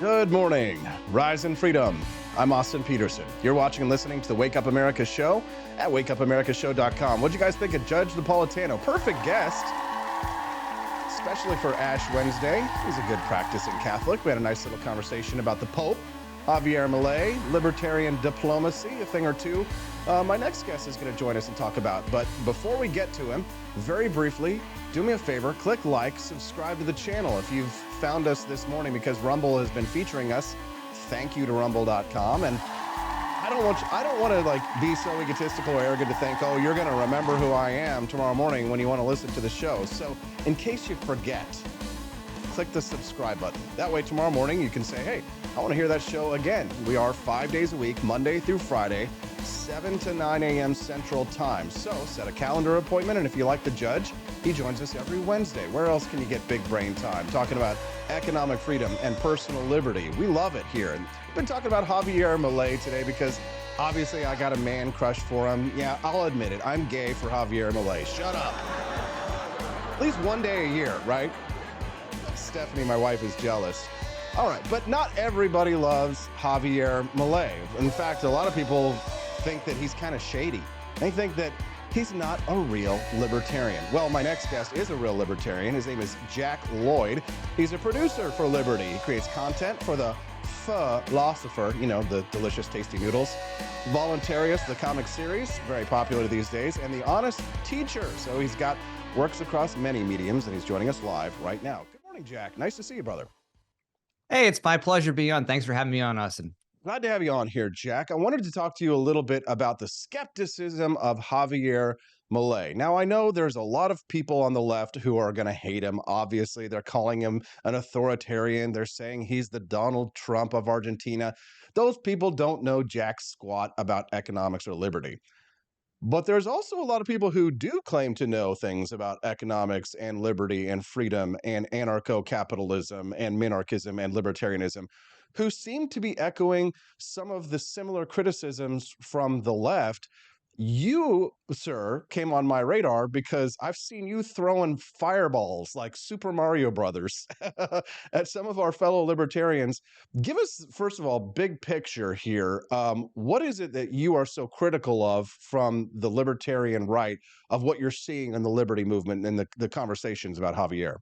Good morning. Rise in freedom. I'm Austin Peterson. You're watching and listening to the Wake Up America show at wakeupAmericaShow.com. What'd you guys think of Judge Napolitano? Perfect guest, especially for Ash Wednesday. He's a good practicing Catholic. We had a nice little conversation about the Pope, Javier Milei, libertarian diplomacy, a thing or two. My next guest is going to join us and talk about. But before we get to him, very briefly, do me a favor, click like, subscribe to the channel. If you've found us this morning because Rumble has been featuring us, thank you to rumble.com. And I don't want to like be so egotistical or arrogant to think, oh, you're going to remember who I am tomorrow morning when you want to listen to the show. So in case you forget, click the subscribe button. That way tomorrow morning you can say, hey, I want to hear that show again. We are 5 days a week, Monday through Friday, 7 to 9 a.m. Central Time. So set a calendar appointment, and if you like the Judge, he joins us every Wednesday. Where else can you get big brain time? Talking about economic freedom and personal liberty. We love it here. And we've been talking about Javier Milei today because obviously I got a man crush for him. Yeah, I'll admit it. I'm gay for Javier Milei. Shut up. At least one day a year, right? Stephanie, my wife, is jealous. All right, but not everybody loves Javier Milei. In fact, a lot of people think that he's kind of shady. They think that he's not a real libertarian. Well, my next guest is a real libertarian. His name is Jack Lloyd. He's a producer for Liberty. He creates content for the Philosopher, you know, the delicious, tasty noodles. Voluntarius, the comic series, very popular these days, and The Honest Teacher. So he's got works across many mediums, and he's joining us live right now. Good morning, Jack. Nice to see you, brother. Hey, it's my pleasure being on. Thanks for having me on, Austin. Glad to have you on here, Jack. I wanted to talk to you a little bit about the skepticism of Javier Milei. Now, I know there's a lot of people on the left who are going to hate him. Obviously, they're calling him an authoritarian. They're saying he's the Donald Trump of Argentina. Those people don't know jack squat about economics or liberty. But there's also a lot of people who do claim to know things about economics and liberty and freedom and anarcho-capitalism and minarchism and libertarianism who seem to be echoing some of the similar criticisms from the left. You, sir, came on my radar because I've seen you throwing fireballs like Super Mario Brothers at some of our fellow libertarians. Give us, first of all, big picture here. What is it that you are so critical of from the libertarian right of what you're seeing in the liberty movement and the conversations about Javier?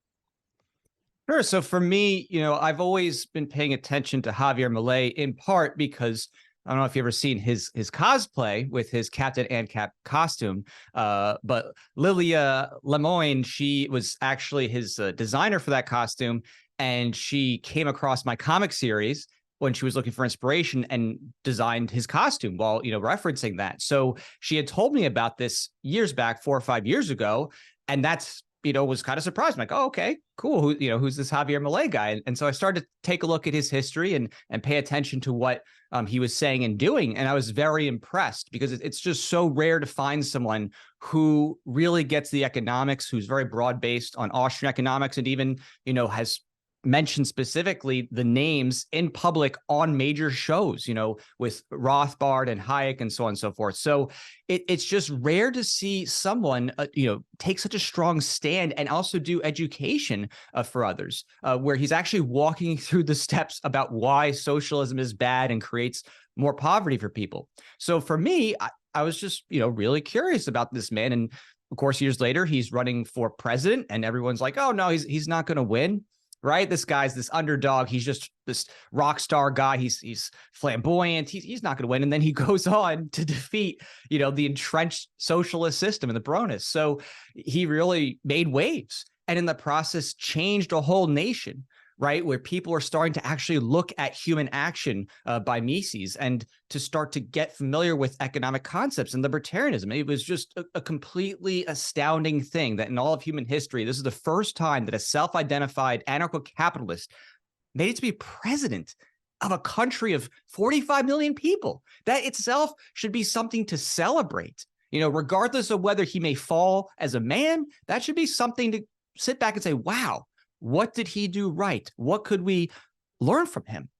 Sure. So for me, I've always been paying attention to Javier Milei in part because I don't know if you've ever seen his cosplay with his Captain ANCAP costume, but Lilia Lemoyne, she was actually his designer for that costume, and she came across my comic series when she was looking for inspiration and designed his costume while, referencing that. So she had told me about this years back, 4 or 5 years ago, and that's was kind of surprised. I'm like, oh, okay, cool. Who's this Javier Milei guy? And so I started to take a look at his history and pay attention to what he was saying and doing. And I was very impressed because it's just so rare to find someone who really gets the economics, who's very broad based on Austrian economics, and even, has mentioned specifically the names in public on major shows, with Rothbard and Hayek and so on and so forth. So it's just rare to see someone, take such a strong stand and also do education for others, where he's actually walking through the steps about why socialism is bad and creates more poverty for people. So for me, I was just, really curious about this man. And of course, years later, he's running for president and everyone's like, oh, no, he's not going to win. Right? This guy's this underdog. He's just this rock star guy. He's flamboyant. He's not going to win. And then he goes on to defeat, the entrenched socialist system and the Bronists. So he really made waves and in the process changed a whole nation, right? Where people are starting to actually look at human action by Mises and to start to get familiar with economic concepts and libertarianism. It was just a completely astounding thing that in all of human history, this is the first time that a self-identified anarcho-capitalist made it to be president of a country of 45 million people. That itself should be something to celebrate. Regardless of whether he may fall as a man, that should be something to sit back and say, wow, what did he do right? What could we learn from him?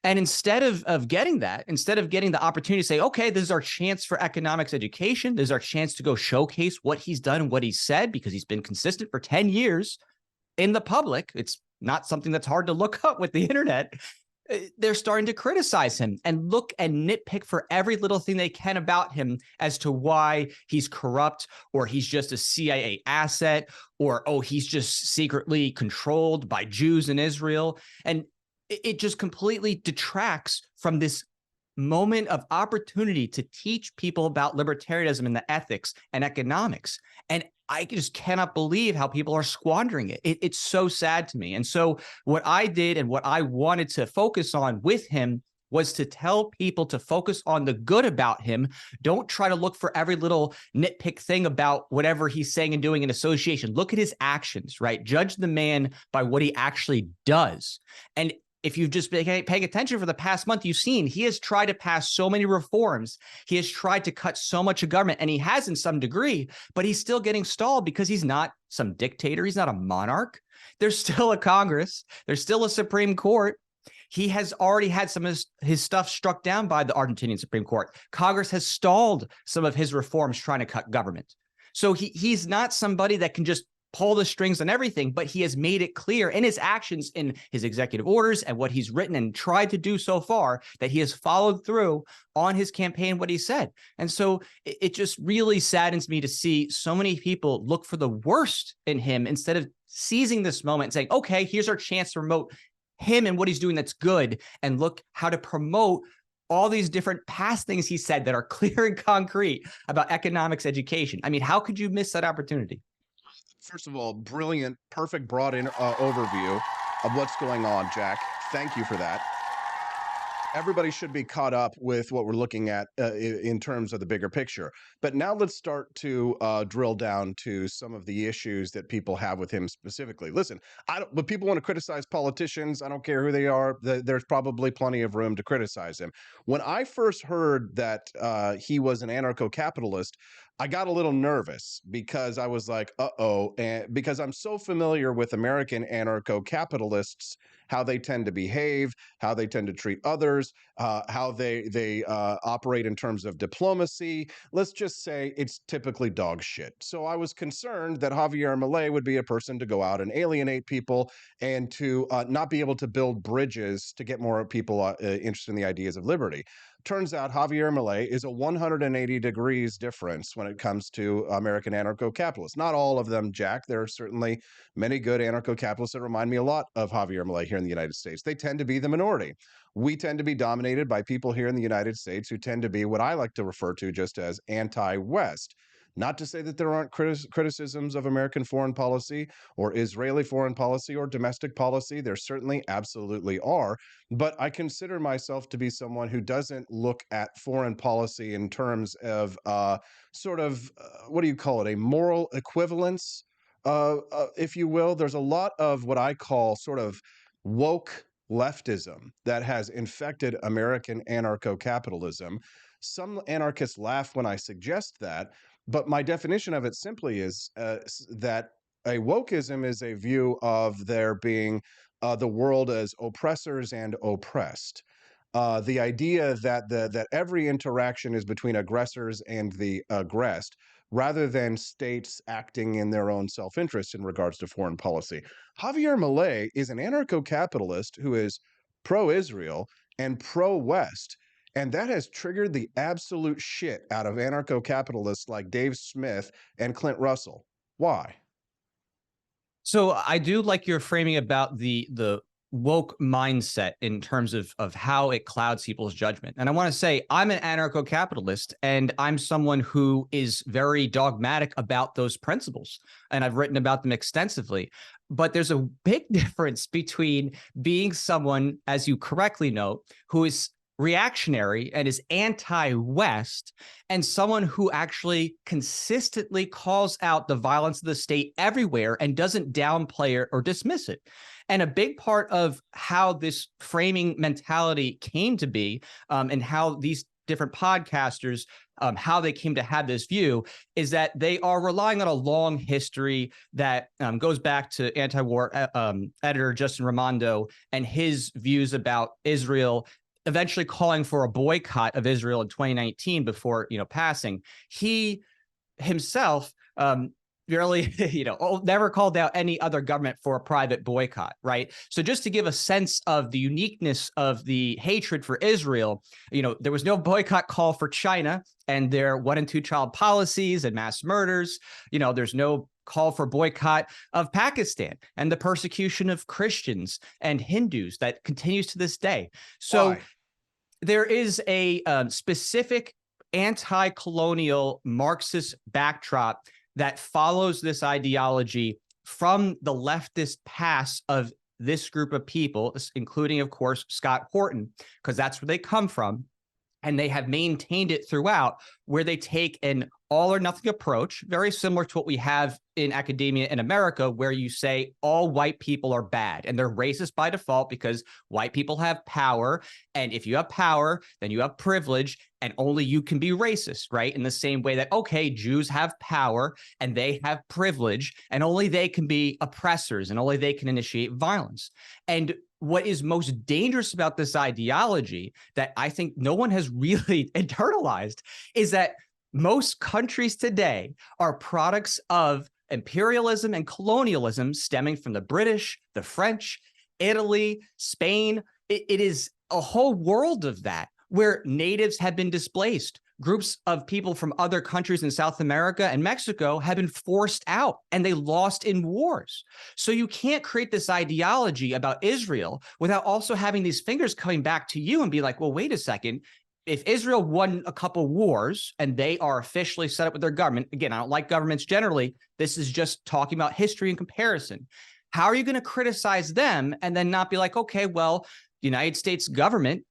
And instead of getting that, instead of getting the opportunity to say, okay, this is our chance for economics education, this is our chance to go showcase what he's done and what he said, because he's been consistent for 10 years in the public. It's not something that's hard to look up with the internet. they're starting to criticize him and look and nitpick for every little thing they can about him as to why he's corrupt, or he's just a CIA asset, or, oh, he's just secretly controlled by Jews in Israel. And it just completely detracts from this moment of opportunity to teach people about libertarianism and the ethics and economics. And I just cannot believe how people are squandering it. It's so sad to me. And so what I did and what I wanted to focus on with him was to tell people to focus on the good about him. Don't try to look for every little nitpick thing about whatever he's saying and doing in association. Look at his actions, right? Judge the man by what he actually does. And if you've just been paying attention for the past month, you've seen he has tried to pass so many reforms. He has tried to cut so much of government, and he has in some degree, but he's still getting stalled because he's not some dictator. He's not a monarch. There's still a Congress. There's still a Supreme Court. He has already had some of his stuff struck down by the Argentinian Supreme Court. Congress has stalled some of his reforms trying to cut government. So he's not somebody that can just pull the strings on everything, but he has made it clear in his actions, in his executive orders and what he's written and tried to do so far, that he has followed through on his campaign, what he said. And so it just really saddens me to see so many people look for the worst in him instead of seizing this moment and saying, okay, here's our chance to promote him and what he's doing that's good, and look how to promote all these different past things he said that are clear and concrete about economics education. I mean, how could you miss that opportunity? First of all, brilliant, perfect broad overview of what's going on, Jack. Thank you for that. Everybody should be caught up with what we're looking at in terms of the bigger picture. But now let's start to drill down to some of the issues that people have with him specifically. Listen, but people want to criticize politicians. I don't care who they are. There's probably plenty of room to criticize him. When I first heard that he was an anarcho-capitalist, I got a little nervous because I was like, uh-oh, and because I'm so familiar with American anarcho-capitalists, how they tend to behave, how they tend to treat others, how they operate in terms of diplomacy. Let's just say it's typically dog shit. So I was concerned that Javier Milei would be a person to go out and alienate people and to not be able to build bridges to get more people interested in the ideas of liberty. Turns out Javier Milei is a 180 degrees difference when it comes to American anarcho-capitalists. Not all of them, Jack. There are certainly many good anarcho-capitalists that remind me a lot of Javier Milei here in the United States. They tend to be the minority. We tend to be dominated by people here in the United States who tend to be what I like to refer to just as anti-West. Not to say that there aren't criticisms of American foreign policy or Israeli foreign policy or domestic policy. There certainly absolutely are. But I consider myself to be someone who doesn't look at foreign policy in terms of what do you call it, a moral equivalence, if you will. There's a lot of what I call sort of woke leftism that has infected American anarcho-capitalism. Some anarchists laugh when I suggest that, but my definition of it simply is that a wokeism is a view of there being the world as oppressors and oppressed. The idea that every interaction is between aggressors and the aggressed, rather than states acting in their own self-interest in regards to foreign policy. Javier Milei is an anarcho-capitalist who is pro-Israel and pro-West. And that has triggered the absolute shit out of anarcho-capitalists like Dave Smith and Clint Russell. Why? So I do like your framing about the woke mindset in terms of how it clouds people's judgment. And I want to say I'm an anarcho-capitalist, and I'm someone who is very dogmatic about those principles. And I've written about them extensively. But there's a big difference between being someone, as you correctly note, who is reactionary and is anti-West, and someone who actually consistently calls out the violence of the state everywhere and doesn't downplay it or dismiss it. And a big part of how this framing mentality came to be, and how these different podcasters, how they came to have this view, is that they are relying on a long history that goes back to anti-war editor Justin Raimondo and his views about Israel, eventually calling for a boycott of Israel in 2019 before, passing. He himself really, never called out any other government for a private boycott, right? So just to give a sense of the uniqueness of the hatred for Israel, there was no boycott call for China and their 1 and 2 child policies and mass murders. There's no call for boycott of Pakistan and the persecution of Christians and Hindus that continues to this day. So Why? there is a specific anti-colonial Marxist backdrop that follows this ideology from the leftist past of this group of people, including, of course, Scott Horton, because that's where they come from. And they have maintained it throughout, where they take an all or nothing approach, very similar to what we have in academia in America, where you say all white people are bad and they're racist by default because white people have power. And if you have power, then you have privilege and only you can be racist, right? In the same way that, okay, Jews have power and they have privilege and only they can be oppressors and only they can initiate violence. And what is most dangerous about this ideology that I think no one has really internalized is that most countries today are products of imperialism and colonialism stemming from the British, the French, Italy, Spain. It is a whole world of that where natives have been displaced. Groups of people from other countries in South America and Mexico have been forced out and they lost in wars. So you can't create this ideology about Israel without also having these fingers coming back to you and be like, well, wait a second. If Israel won a couple wars and they are officially set up with their government, again, I don't like governments generally. This is just talking about history and comparison. How are you going to criticize them and then not be like, okay, well, the United States government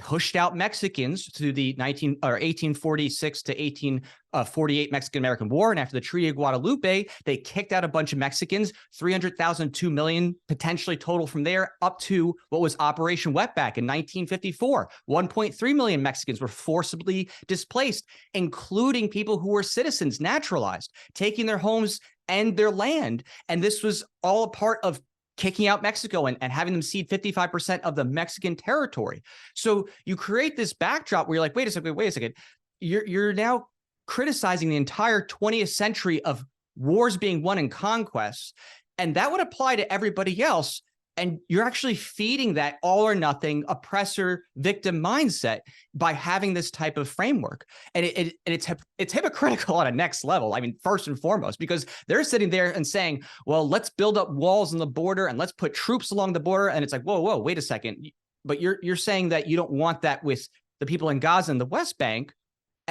pushed out Mexicans through the 1846 to 1848 Mexican-American War. And after the Treaty of Guadalupe, they kicked out a bunch of Mexicans, 300,000, 2 million potentially total from there, up to what was Operation Wetback in 1954. 1.3 million Mexicans were forcibly displaced, including people who were citizens, naturalized, taking their homes and their land. And this was all a part of kicking out Mexico and having them cede 55% of the Mexican territory. So you create this backdrop where you're like, wait a second. You're now criticizing the entire 20th century of wars being won and conquests. And that would apply to everybody else. And you're actually feeding that all or nothing oppressor victim mindset by having this type of framework. And it's hypocritical on a next level. I mean, first and foremost, because they're sitting there and saying, well, let's build up walls on the border and let's put troops along the border. And it's like, whoa, wait a second. But you're saying that you don't want that with the people in Gaza and the West Bank,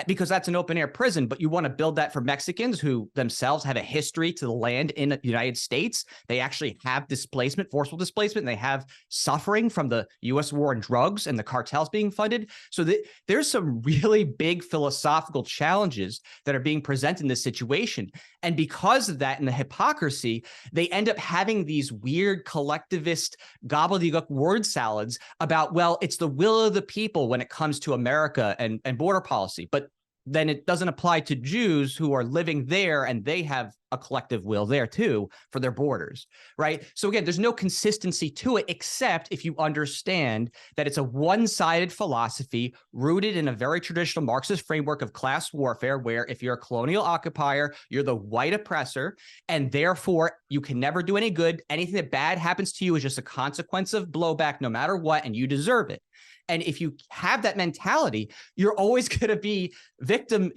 because that's an open air prison, but you want to build that for Mexicans who themselves have a history to the land in the United States. They actually have displacement, forceful displacement, and they have suffering from the U.S. war on drugs and the cartels being funded. So there's some really big philosophical challenges that are being presented in this situation. And because of that and the hypocrisy, they end up having these weird collectivist gobbledygook word salads about, well, it's the will of the people when it comes to America and border policy. But then it doesn't apply to Jews who are living there and they have a collective will there too for their borders, right? So again, there's no consistency to it, except if you understand that it's a one-sided philosophy rooted in a very traditional Marxist framework of class warfare, where if you're a colonial occupier, you're the white oppressor, and therefore you can never do any good. Anything that bad happens to you is just a consequence of blowback no matter what, and you deserve it. And if you have that mentality, you're always going to be victim,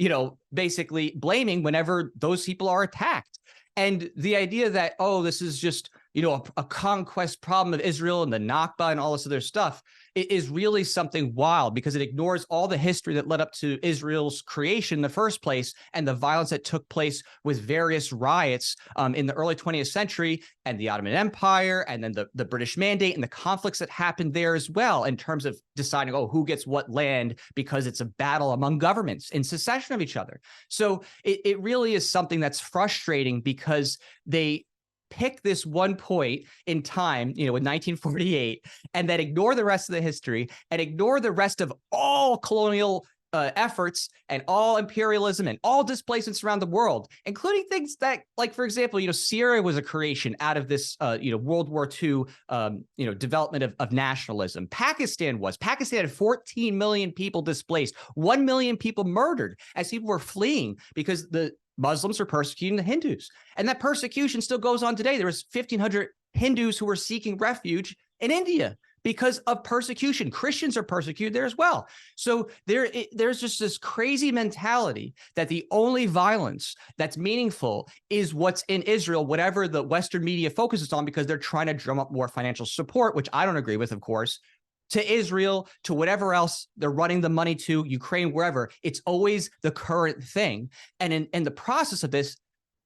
basically blaming whenever those people are attacked. And the idea that, oh, this is just, a conquest problem of Israel and the Nakba and all this other stuff, it is really something wild, because it ignores all the history that led up to Israel's creation in the first place and the violence that took place with various riots in the early 20th century and the Ottoman Empire, and then the British Mandate and the conflicts that happened there as well, in terms of deciding, who gets what land, because it's a battle among governments in secession of each other. So it really is something that's frustrating, because they pick this one point in time, in 1948, and then ignore the rest of the history and ignore the rest of all colonial efforts and all imperialism and all displacements around the world, including things that, like, for example, Syria was a creation out of this, World War II, development of nationalism. Pakistan had 14 million people displaced, 1 million people murdered as people were fleeing because the Muslims were persecuting the Hindus. And that persecution still goes on today. There was 1,500 Hindus who were seeking refuge in India because of persecution. Christians are persecuted there as well. So there's just this crazy mentality that the only violence that's meaningful is what's in Israel, whatever the Western media focuses on, because they're trying to drum up more financial support, which I don't agree with, of course, to Israel, to whatever else they're running the money to, Ukraine, wherever. It's always the current thing. And in the process of this,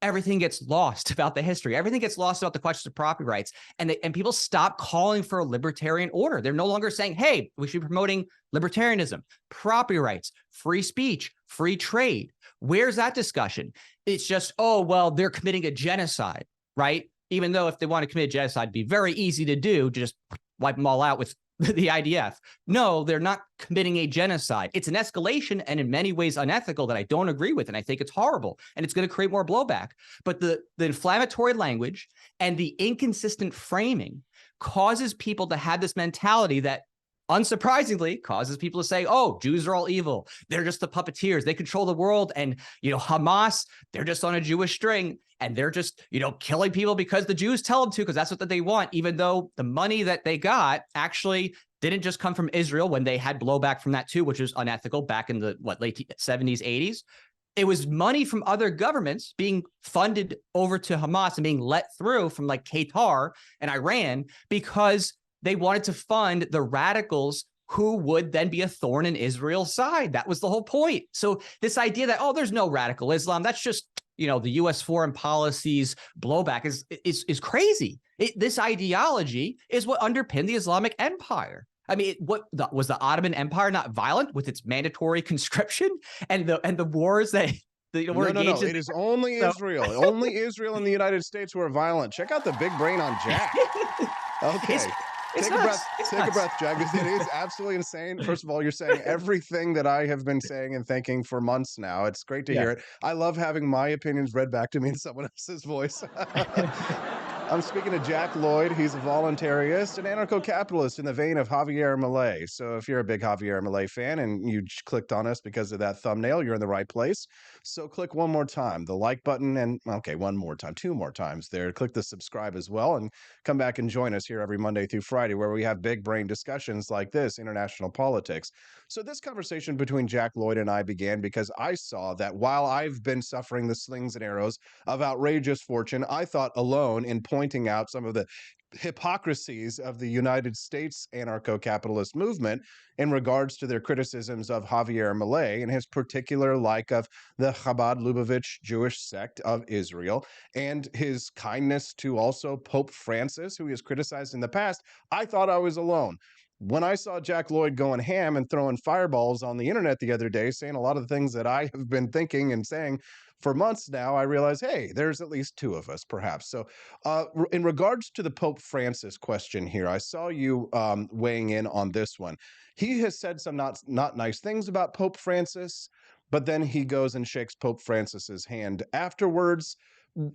everything gets lost about the history. Everything gets lost about the questions of property rights. And people stop calling for a libertarian order. They're no longer saying, hey, we should be promoting libertarianism, property rights, free speech, free trade. Where's that discussion? It's just, oh, well, they're committing a genocide, right? Even though if they want to commit a genocide, it'd be very easy to do, to just wipe them all out with the IDF. No, they're not committing a genocide. It's an escalation and in many ways unethical that I don't agree with. And I think it's horrible and it's going to create more blowback. But the inflammatory language and the inconsistent framing causes people to have this mentality that, unsurprisingly, causes people to say, oh, Jews are all evil. They're just the puppeteers. They control the world. And, Hamas, they're just on a Jewish string. And they're just, killing people because the Jews tell them to, because that's what they want, even though the money that they got actually didn't just come from Israel, when they had blowback from that too, which was unethical back in the late 70s, 80s. It was money from other governments being funded over to Hamas and being let through from like Qatar and Iran because they wanted to fund the radicals who would then be a thorn in Israel's side. That was the whole point. So this idea that, oh, there's no radical Islam, that's just, the U.S. foreign policy's blowback is crazy. This ideology is what underpinned the Islamic Empire. I mean, was the Ottoman Empire not violent with its mandatory conscription and the wars that were engaged in? It is only Israel. Only Israel and the United States who are violent. Check out the big brain on Jack. Okay. Take a breath, Jack. It is absolutely insane. First of all, you're saying everything that I have been saying and thinking for months now. It's great to hear it. I love having my opinions read back to me in someone else's voice. I'm speaking to Jack Lloyd. He's a voluntarist and anarcho-capitalist in the vein of Javier Milei. So if you're a big Javier Milei fan and you clicked on us because of that thumbnail, you're in the right place. So click one more time, the like button, and one more time, two more times there. Click the subscribe as well and come back and join us here every Monday through Friday where we have big brain discussions like this, international politics. So this conversation between Jack Lloyd and I began because I saw that while I've been suffering the slings and arrows of outrageous fortune, I thought alone in pointing out some of the hypocrisies of the United States anarcho-capitalist movement in regards to their criticisms of Javier Milei and his particular like of the Chabad Lubavitch Jewish sect of Israel and his kindness to also Pope Francis, who he has criticized in the past. I thought I was alone. When I saw Jack Lloyd going ham and throwing fireballs on the internet the other day, saying a lot of the things that I have been thinking and saying for months now, I realized, hey, there's at least two of us, perhaps. So in regards to the Pope Francis question here, I saw you weighing in on this one. He has said some not nice things about Pope Francis, but then he goes and shakes Pope Francis's hand afterwards.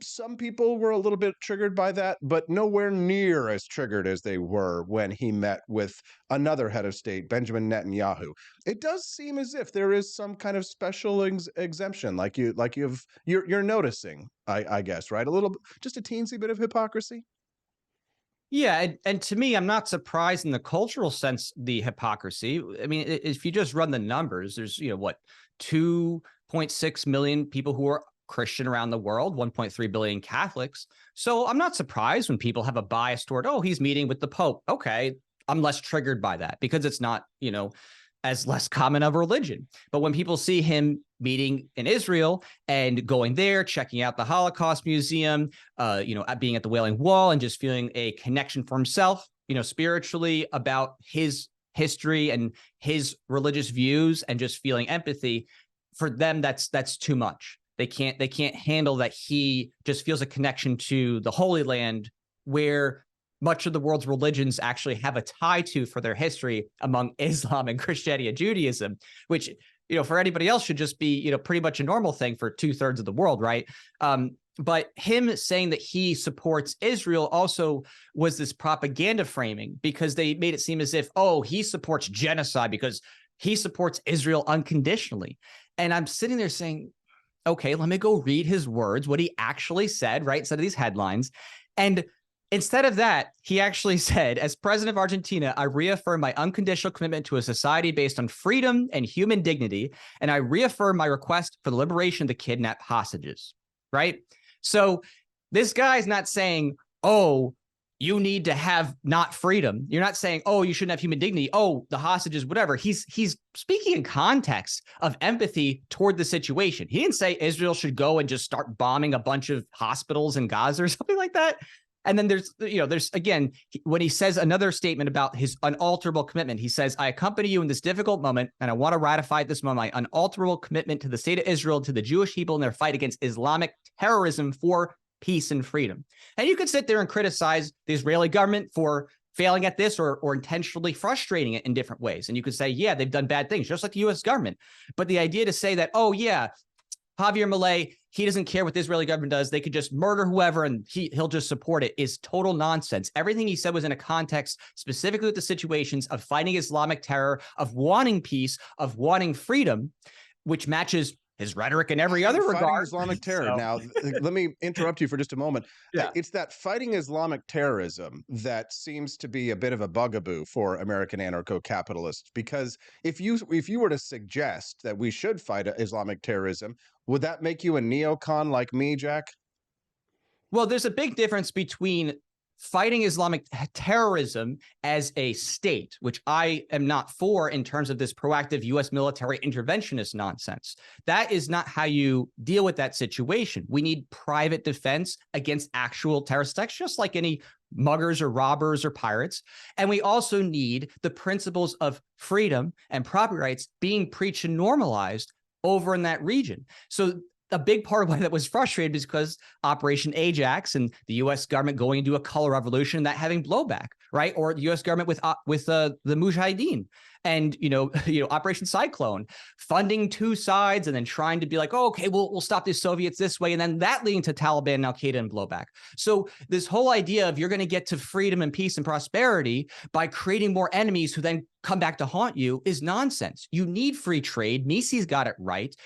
Some people were a little bit triggered by that, but nowhere near as triggered as they were when he met with another head of state, Benjamin Netanyahu. It does seem as if there is some kind of special exemption, you're noticing, I guess, right? Just a teensy bit of hypocrisy. Yeah, and to me, I'm not surprised in the cultural sense, the hypocrisy. I mean, if you just run the numbers, there's 2.6 million people who are Christian around the world, 1.3 billion Catholics. So I'm not surprised when people have a bias toward, oh, he's meeting with the Pope. Okay, I'm less triggered by that because it's not, as less common of a religion. But when people see him meeting in Israel and going there, checking out the Holocaust Museum, being at the Wailing Wall and just feeling a connection for himself, spiritually about his history and his religious views and just feeling empathy, for them, that's too much. They can't handle that he just feels a connection to the Holy Land, where much of the world's religions actually have a tie to for their history among Islam and Christianity and Judaism, which, for anybody else should just be, pretty much a normal thing for 2/3 of the world, right? But him saying that he supports Israel also was this propaganda framing, because they made it seem as if, oh, he supports genocide because he supports Israel unconditionally. And I'm sitting there saying, okay, let me go read his words, what he actually said, right? Instead of these headlines. And instead of that, he actually said, as president of Argentina, I reaffirm my unconditional commitment to a society based on freedom and human dignity. And I reaffirm my request for the liberation of the kidnapped hostages, right? So this guy's not saying, oh, you need to have not freedom. You're not saying, oh, you shouldn't have human dignity. Oh, the hostages, whatever. He's speaking in context of empathy toward the situation. He didn't say Israel should go and just start bombing a bunch of hospitals in Gaza or something like that. And then there's again, when he says another statement about his unalterable commitment, he says, I accompany you in this difficult moment, and I want to ratify at this moment my unalterable commitment to the state of Israel, to the Jewish people in their fight against Islamic terrorism for peace and freedom. And you could sit there and criticize the Israeli government for failing at this or intentionally frustrating it in different ways. And you could say, yeah, they've done bad things, just like the US government. But the idea to say that, oh, yeah, Javier Milei, he doesn't care what the Israeli government does. They could just murder whoever and he'll just support it is total nonsense. Everything he said was in a context specifically with the situations of fighting Islamic terror, of wanting peace, of wanting freedom, which matches his rhetoric in every other fighting regard. Islamic terror. So. Now, let me interrupt you for just a moment. Yeah. It's that fighting Islamic terrorism that seems to be a bit of a bugaboo for American anarcho-capitalists. Because if you were to suggest that we should fight Islamic terrorism, would that make you a neocon like me, Jack? Well, there's a big difference between fighting Islamic terrorism as a state, which I am not for in terms of this proactive U.S. military interventionist nonsense. That is not how you deal with that situation. We need private defense against actual terrorist attacks, just like any muggers or robbers or pirates. And we also need the principles of freedom and property rights being preached and normalized over in that region. So a big part of why that was frustrated is because Operation Ajax and the U.S. government going into a color revolution and that having blowback, right? Or the U.S. government with the Mujahideen and Operation Cyclone, funding two sides and then trying to be like, oh, okay, we'll stop the Soviets this way, and then that leading to Taliban and Al Qaeda and blowback. So this whole idea of you're going to get to freedom and peace and prosperity by creating more enemies who then come back to haunt you is nonsense. You need free trade. Mises got it right.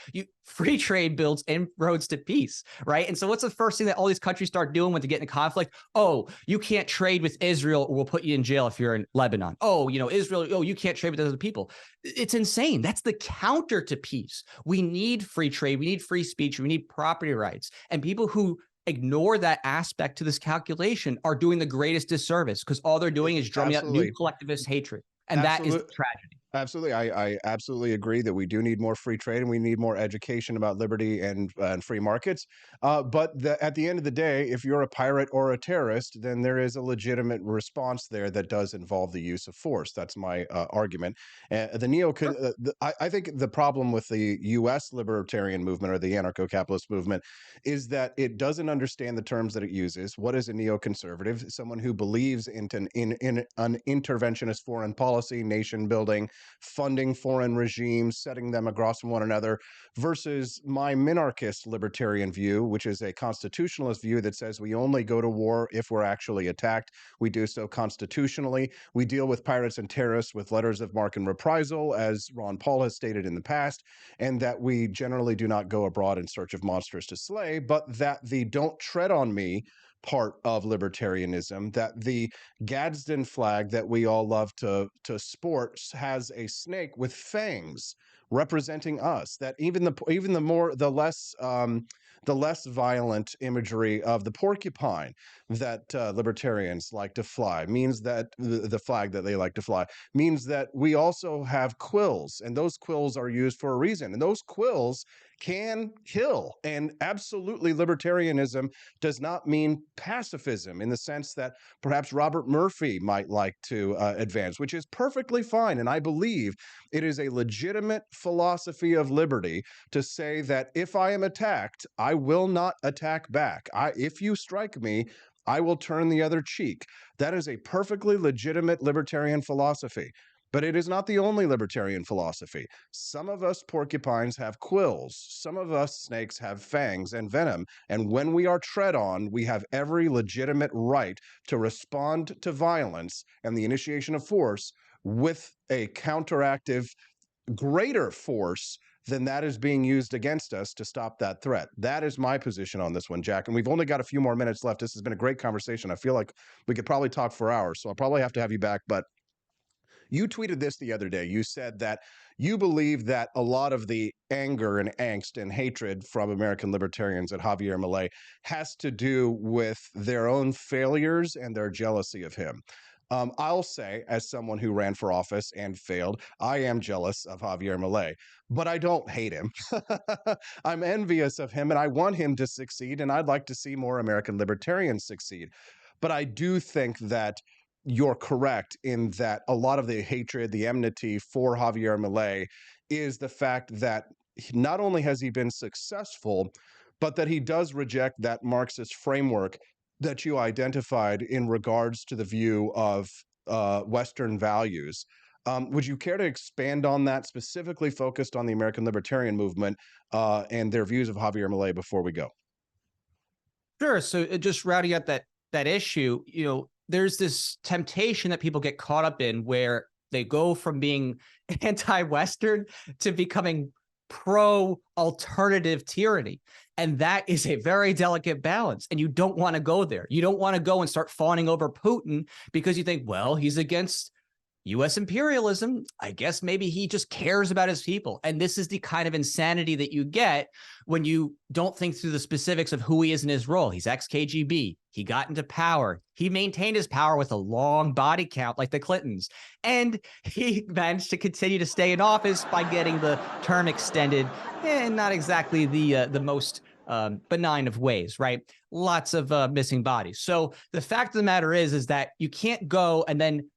Free trade builds inroads to peace, right? And so what's the first thing that all these countries start doing when they get in a conflict? Oh, you can't trade with Israel or we'll put you in jail if you're in Lebanon. Oh, Israel, oh, you can't trade with other people. It's insane. That's the counter to peace. We need free trade. We need free speech. We need property rights. And people who ignore that aspect to this calculation are doing the greatest disservice because all they're doing is drumming up new collectivist hatred. And that is the tragedy. Absolutely. I absolutely agree that we do need more free trade and we need more education about liberty and free markets. But at the end of the day, if you're a pirate or a terrorist, then there is a legitimate response there that does involve the use of force. That's my argument. I think the problem with the U.S. libertarian movement or the anarcho-capitalist movement is that it doesn't understand the terms that it uses. What is a neoconservative? Someone who believes in an interventionist foreign policy, nation building, funding foreign regimes, setting them across from one another, versus my minarchist libertarian view, which is a constitutionalist view that says we only go to war if we're actually attacked. We do so constitutionally. We deal with pirates and terrorists with letters of marque and reprisal, as Ron Paul has stated in the past, and that we generally do not go abroad in search of monsters to slay, but that the don't tread on me part of libertarianism, that the Gadsden flag that we all love to sport has a snake with fangs representing us, that even the less violent imagery of the porcupine that libertarians like to fly means that the flag that they like to fly means that we also have quills, and those quills are used for a reason, and those quills can kill. And absolutely, libertarianism does not mean pacifism in the sense that perhaps Robert Murphy might like to advance, which is perfectly fine. And I believe it is a legitimate philosophy of liberty to say that if I am attacked, I will not attack back. If you strike me, I will turn the other cheek. That is a perfectly legitimate libertarian philosophy. But it is not the only libertarian philosophy. Some of us porcupines have quills. Some of us snakes have fangs and venom. And when we are tread on, we have every legitimate right to respond to violence and the initiation of force with a counteractive greater force then that is being used against us to stop that threat. That is my position on this one, Jack. And we've only got a few more minutes left. This has been a great conversation. I feel like we could probably talk for hours, so I'll probably have to have you back. But you tweeted this the other day. You said that you believe that a lot of the anger and angst and hatred from American libertarians at Javier Milei has to do with their own failures and their jealousy of him. I'll say, as someone who ran for office and failed, I am jealous of Javier Milei, but I don't hate him. I'm envious of him, and I want him to succeed, and I'd like to see more American libertarians succeed. But I do think that you're correct in that a lot of the hatred, the enmity for Javier Milei is the fact that not only has he been successful, but that he does reject that Marxist framework that you identified in regards to the view of Western values. Would you care to expand on that, specifically focused on the American libertarian movement and their views of Javier Milei before we go? Sure. So just rounding out that issue, there's this temptation that people get caught up in where they go from being anti-Western to becoming pro-alternative tyranny. And that is a very delicate balance. And you don't want to go there. You don't want to go and start fawning over Putin because you think, well, he's against U.S. imperialism. I guess maybe he just cares about his people. And this is the kind of insanity that you get when you don't think through the specifics of who he is in his role. He's ex-KGB. He got into power. He maintained his power with a long body count like the Clintons. And he managed to continue to stay in office by getting the term extended in not exactly the most benign of ways, right? Lots of missing bodies. So the fact of the matter is that you can't go and then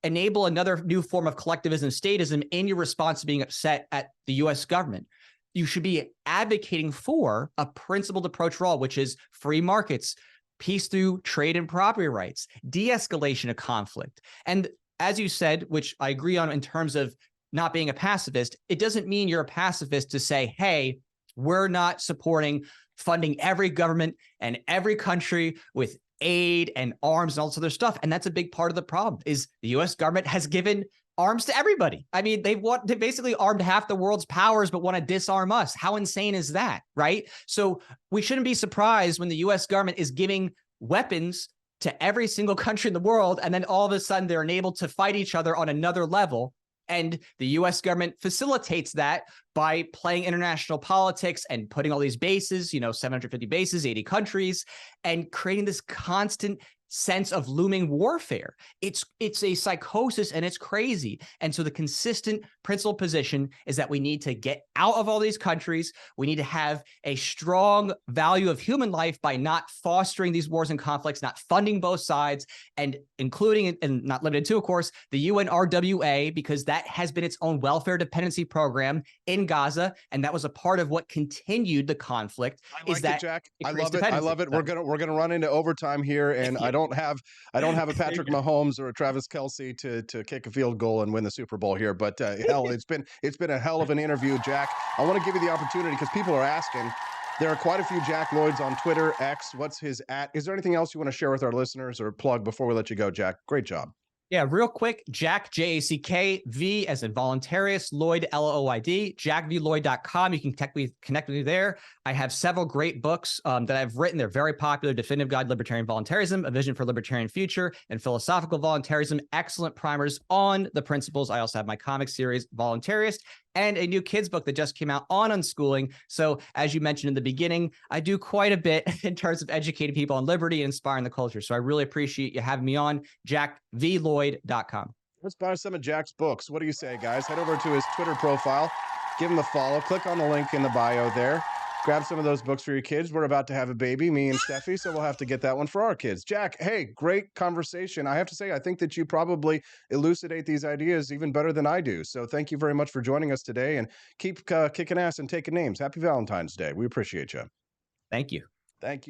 enable another new form of collectivism, statism in your response to being upset at the U.S. government. You should be advocating for a principled approach for all, which is free markets, peace through trade and property rights, de-escalation of conflict. And as you said, which I agree on in terms of not being a pacifist, it doesn't mean you're a pacifist to say, hey, we're not supporting funding every government and every country with aid and arms and all this other stuff. And that's a big part of the problem is the U.S. government has given arms to everybody. I mean, they basically armed half the world's powers, but want to disarm us. How insane is that, right? So we shouldn't be surprised when the U.S. government is giving weapons to every single country in the world, and then all of a sudden they're enabled to fight each other on another level. And the U.S. government facilitates that by playing international politics and putting all these bases, 750 bases, 80 countries, and creating this constant sense of looming warfare. It's a psychosis and it's crazy. And so the consistent principled position is that we need to get out of all these countries. We need to have a strong value of human life by not fostering these wars and conflicts, not funding both sides, and including, and not limited to, of course, the UNRWA, because that has been its own welfare dependency program in Gaza. And that was a part of what continued the conflict. I like it, Jack. I love it. I love it. We're gonna run into overtime here, and I don't have a Patrick Mahomes or a Travis Kelce to kick a field goal and win the Super Bowl here. But hell, it's been a hell of an interview, Jack. I want to give you the opportunity because people are asking. There are quite a few Jack Lloyds on Twitter, X. What's his @? Is there anything else you want to share with our listeners or plug before we let you go, Jack? Great job. Yeah, real quick, Jack, Jack, V as in voluntariist, Lloyd, Lloyd, jackvlloyd.com. You can connect with me there. I have several great books that I've written. They're very popular. Definitive Guide to Libertarian Voluntarism, A Vision for a Libertarian Future, and Philosophical Voluntarism. Excellent primers on the principles. I also have my comic series, Voluntarist, and a new kids book that just came out on unschooling. So as you mentioned in the beginning, I do quite a bit in terms of educating people on liberty and inspiring the culture. So I really appreciate you having me on, jackvlloyd.com. Let's buy some of Jack's books. What do you say, guys? Head over to his Twitter profile, give him a follow, click on the link in the bio there. Grab some of those books for your kids. We're about to have a baby, me and Steffi, so we'll have to get that one for our kids. Jack, hey, great conversation. I have to say, I think that you probably elucidate these ideas even better than I do. So thank you very much for joining us today, and keep kicking ass and taking names. Happy Valentine's Day. We appreciate you. Thank you. Thank you.